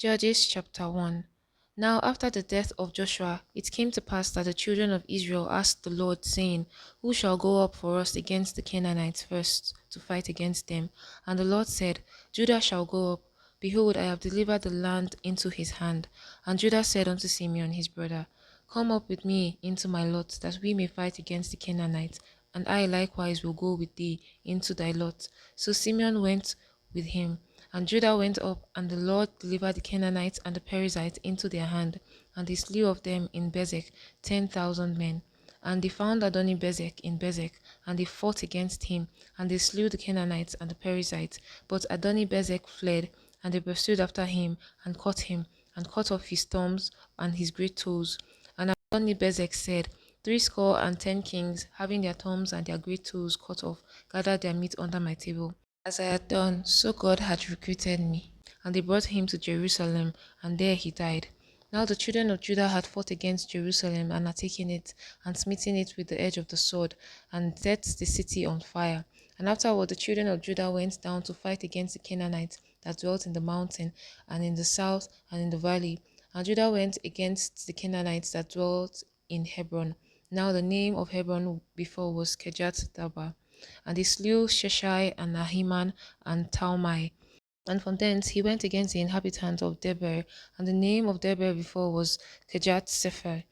Judges chapter 1. Now after the death of Joshua, it came to pass that the children of Israel asked the Lord, saying, who shall go up for us against the Canaanites first, to fight against them? And the Lord said, Judah shall go up. Behold, I have delivered the land into his hand. And Judah said unto Simeon his brother, come up with me into my lot, that we may fight against the Canaanites, and I likewise will go with thee into thy lot. So Simeon went with him. And Judah went up, and the Lord delivered the Canaanites and the Perizzites into their hand, and they slew of them in Bezek 10,000 men. And they found Adoni-Bezek in Bezek, and they fought against him, and they slew the Canaanites and the Perizzites. But Adoni-Bezek fled, and they pursued after him, and caught him, and cut off his thumbs and his great toes. And Adoni-Bezek said, 60 kings, having their thumbs and their great toes cut off, gathered their meat under my table. As I had done, so God had recruited me. And they brought him to Jerusalem, and there he died. Now the children of Judah had fought against Jerusalem, and had taken it, and smitten it with the edge of the sword, and set the city on fire. And afterward the children of Judah went down to fight against the Canaanites that dwelt in the mountain, and in the south, and in the valley. And Judah went against the Canaanites that dwelt in Hebron. Now the name of Hebron before was Kirjath Daba. And he slew Sheshai and Ahiman and Talmai. And from thence he went against the inhabitants of Debir, and the name of Debir before was Kirjath Sepher.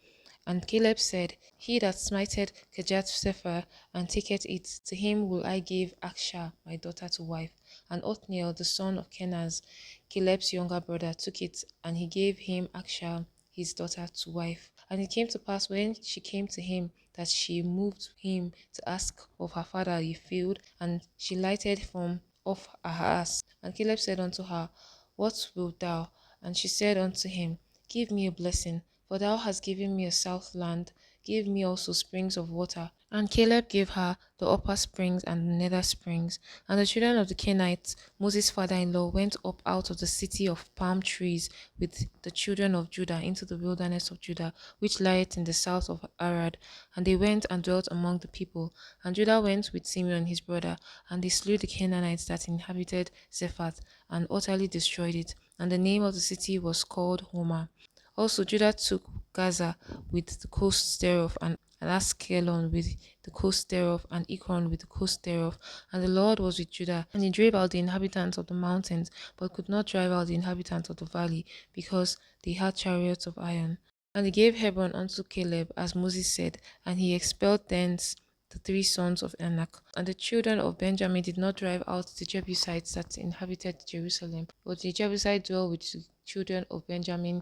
And Caleb said, he that smiteth Kirjath Sepher and taketh it, to him will I give Akshah my daughter to wife. And Othniel the son of Kenaz, Caleb's younger brother, took it, and he gave him Akshah his daughter to wife. And it came to pass, when she came to him, that she moved him to ask of her father a field, and she lighted from off her ass. And Caleb said unto her, what wilt thou? And she said unto him, give me a blessing, for thou hast given me a south land, give me also springs of water. And Caleb gave her the upper springs and the nether springs. And the children of the Kenites, Moses' father-in-law, went up out of the city of palm trees with the children of Judah into the wilderness of Judah, which lieth in the south of Arad. And they went and dwelt among the people. And Judah went with Simeon his brother, and they slew the Canaanites that inhabited Zephath, and utterly destroyed it. And the name of the city was called Homa. Also Judah took Gaza with the coasts thereof, and Askelon with the coast thereof, and Ekron with the coast thereof. And the Lord was with Judah, and he drave out the inhabitants of the mountains, but could not drive out the inhabitants of the valley, because they had chariots of iron. And he gave Hebron unto Caleb, as Moses said, and he expelled thence the three sons of Anak. And the children of Benjamin did not drive out the Jebusites that inhabited Jerusalem, but the Jebusites dwell with the children of Benjamin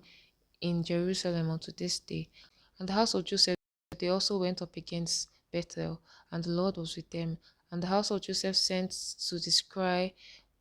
in Jerusalem unto this day. And the house of Joseph, they also went up against Bethel, and the Lord was with them. And the house of Joseph sent to descry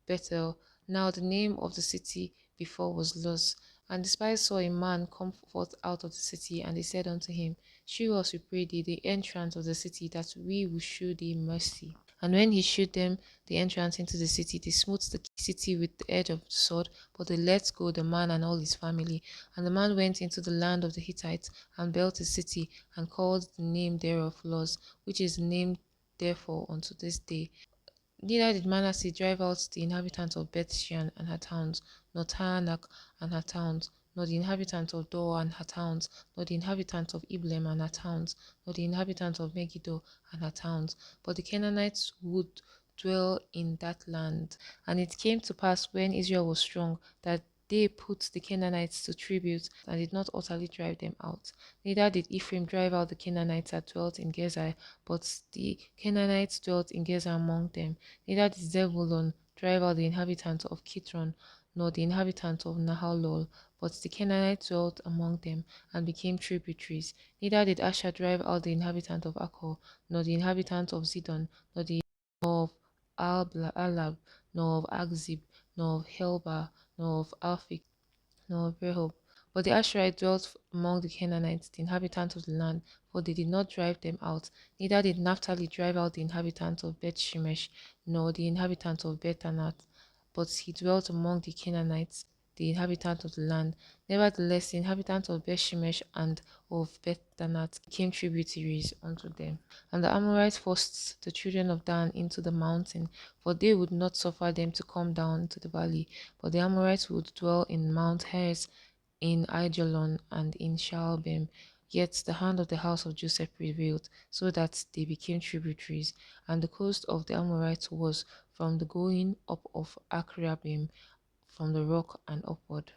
Bethel. Now the name of the city before was Luz. And the spies saw a man come forth out of the city, and they said unto him, shew us, we pray thee, the entrance of the city, that we will shew thee mercy. And when he shewed them the entrance into the city, they smote the city with the edge of the sword, but they let go the man and all his family. And the man went into the land of the Hittites, and built the city, and called the name thereof Luz, which is the name therefore unto this day. Neither did Manasseh drive out the inhabitants of Bethshean and her towns, nor Taanach and her towns, nor the inhabitants of Dor and her towns, nor the inhabitants of Iblem and her towns, nor the inhabitants of Megiddo and her towns. But the Canaanites would dwell in that land. And it came to pass, when Israel was strong, that they put the Canaanites to tribute, and did not utterly drive them out. Neither did Ephraim drive out the Canaanites that dwelt in Gezer, but the Canaanites dwelt in Gezer among them. Neither did Zebulun drive out the inhabitants of Kitron, nor the inhabitants of Nahalol, but the Canaanites dwelt among them, and became tributaries. Neither did Asher drive out the inhabitants of Akkor, nor the inhabitants of Zidon, nor of Alab, nor of Akzib, nor of Helba, nor of Alphik, nor of Rehob. But the Asherites dwelt among the Canaanites, the inhabitants of the land, for they did not drive them out. Neither did Naphtali drive out the inhabitants of Beth Shemesh, nor the inhabitants of Beth Anath, but he dwelt among the Canaanites. the inhabitants of the land. Nevertheless, the inhabitants of Bethshemesh and of Bethanath became tributaries unto them. And the Amorites forced the children of Dan into the mountain, for they would not suffer them to come down to the valley. But the Amorites would dwell in Mount Heres, in Aijalon, and in Shaalbim. Yet the hand of the house of Joseph prevailed, so that they became tributaries. And the coast of the Amorites was from the going up of Akrabim, from the rock and upward.